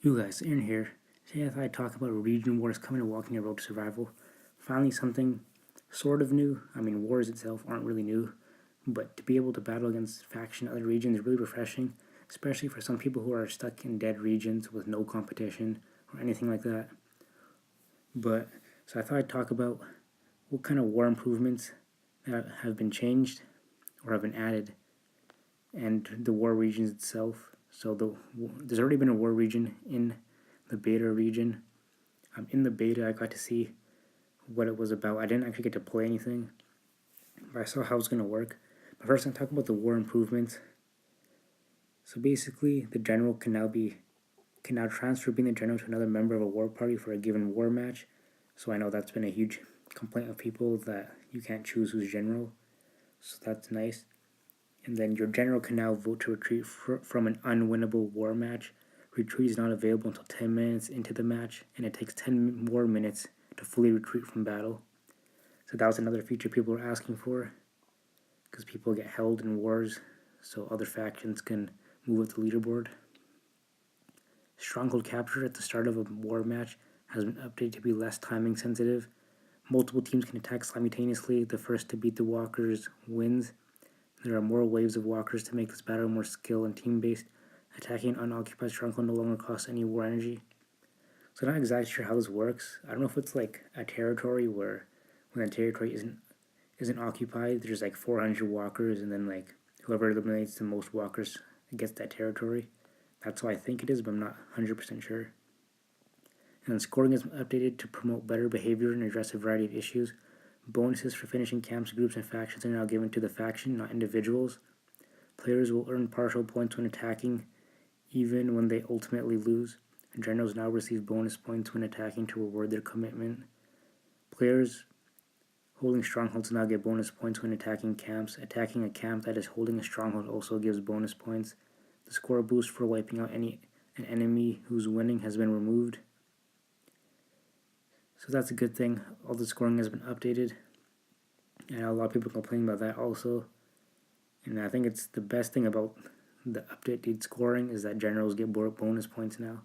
You guys, Aaron here. Today I thought I'd talk about region wars coming to Walking a Road to Survival. Finally something sort of new. I mean, wars itself aren't really new, but to be able to battle against faction in other regions is really refreshing, especially for some people who are stuck in dead regions with no competition or anything like that. So I thought I'd talk about what kind of war improvements that have been changed or have been added, and the war regions itself. There's already been a war region in the beta region. In the beta, I got to see what it was about. I didn't actually get to play anything, but I saw how it's going to work. But first, I'm talking about the war improvements. So basically, the general can now transfer being the general to another member of a war party for a given war match. So I know that's been a huge complaint of people that you can't choose who's general. So that's nice. And then your general can now vote to retreat from an unwinnable war match. Retreat is not available until 10 minutes into the match, and it takes 10 more minutes to fully retreat from battle. So that was another feature people were asking for, because people get held in wars, so other factions can move up the leaderboard. Stronghold capture at the start of a war match has been updated to be less timing sensitive. Multiple teams can attack simultaneously. The first to beat the walkers wins. There are more waves of walkers to make this battle more skill and team-based. Attacking an unoccupied stronghold no longer costs any war energy. So I'm not exactly sure how this works. I don't know if it's like a territory where when the territory isn't occupied, there's like 400 walkers, and then like whoever eliminates the most walkers gets that territory. That's how I think it is, but I'm not 100% sure. And then scoring is updated to promote better behavior and address a variety of issues. Bonuses for finishing camps, groups, and factions are now given to the faction, not individuals. Players will earn partial points when attacking, even when they ultimately lose. Generals now receive bonus points when attacking to reward their commitment. Players holding strongholds now get bonus points when attacking camps. Attacking a camp that is holding a stronghold also gives bonus points. The score boost for wiping out an enemy who's winning has been removed. So that's a good thing. All the scoring has been updated, and a lot of people complaining about that also. And I think it's the best thing about the updated scoring is that generals get bonus points now.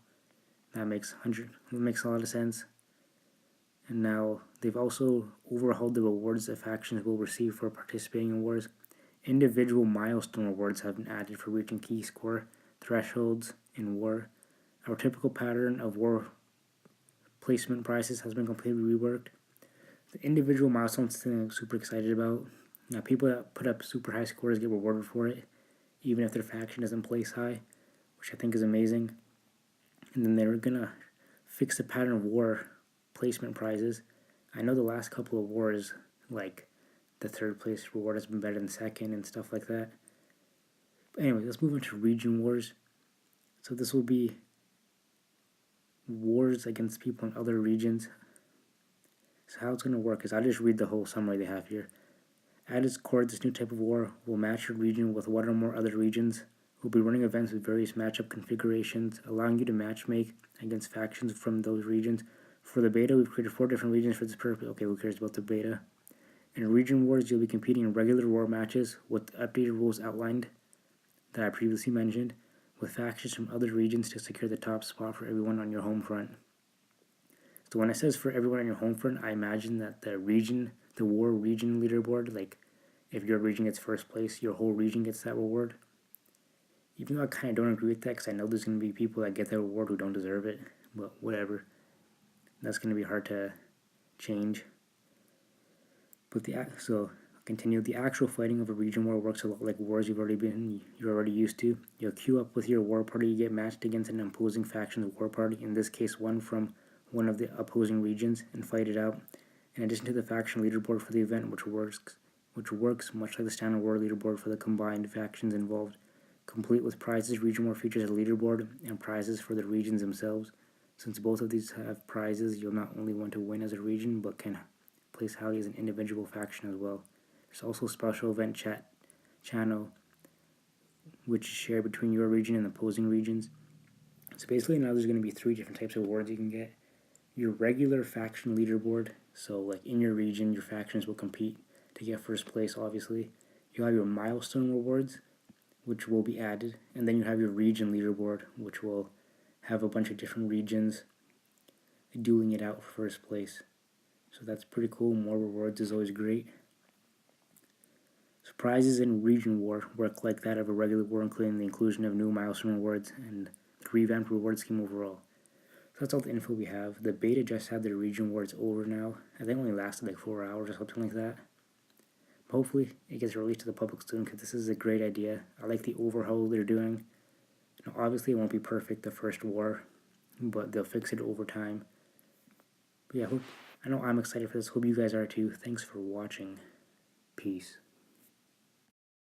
That makes a lot of sense. And now they've also overhauled the rewards that factions will receive for participating in wars. Individual milestone rewards have been added for reaching key score thresholds in war. Our typical pattern of war placement prices has been completely reworked. The individual milestones thing I'm super excited about. Now, people that put up super high scores get rewarded for it, even if their faction doesn't place high, which I think is amazing. And then they're gonna fix the pattern of war placement prizes. I know the last couple of wars, like the third place reward has been better than second and stuff like that. But anyway, let's move on to region wars. So this will be wars against people in other regions. So how it's going to work is I'll just read the whole summary they have here. At its core, this new type of war will match your region with one or more other regions. We'll be running events with various matchup configurations, allowing you to matchmake against factions from those regions. For the beta, we've created 4 different regions for this purpose. Okay, who cares about the beta? In region wars, you'll be competing in regular war matches with updated rules outlined that I previously mentioned, with factions from other regions to secure the top spot for everyone on your home front. So when it says for everyone on your home front, I imagine that the war region leaderboard, like if your region gets first place, your whole region gets that reward. Even though I kind of don't agree with that, because I know there's going to be people that get that reward who don't deserve it, but whatever. That's going to be hard to change. But continue. The actual fighting of a region war works a lot like wars you're already used to. You'll queue up with your war party. You get matched against an opposing faction's war party. In this case, one from one of the opposing regions, and fight it out. In addition to the faction leaderboard for the event, which works much like the standard war leaderboard for the combined factions involved, complete with prizes. Region war features a leaderboard and prizes for the regions themselves. Since both of these have prizes, you'll not only want to win as a region, but can place highly as an individual faction as well. There's also a special event channel, which is shared between your region and opposing regions. So basically now there's going to be 3 different types of awards you can get. Your regular faction leaderboard, so like in your region, your factions will compete to get first place, obviously. You'll have your milestone rewards, which will be added, and then you have your region leaderboard, which will have a bunch of different regions dueling it out for first place. So that's pretty cool. More rewards is always great. Surprises in Region War work like that of a regular war, including the inclusion of new milestone rewards and the revamped reward scheme overall. So that's all the info we have. The beta just had their Region War. It's over now. I think it only lasted like 4 hours or something like that. Hopefully it gets released to the public soon, because this is a great idea. I like the overhaul they're doing. Now, obviously it won't be perfect the first war, but they'll fix it over time. But yeah, I know I'm excited for this. Hope you guys are too. Thanks for watching. Peace.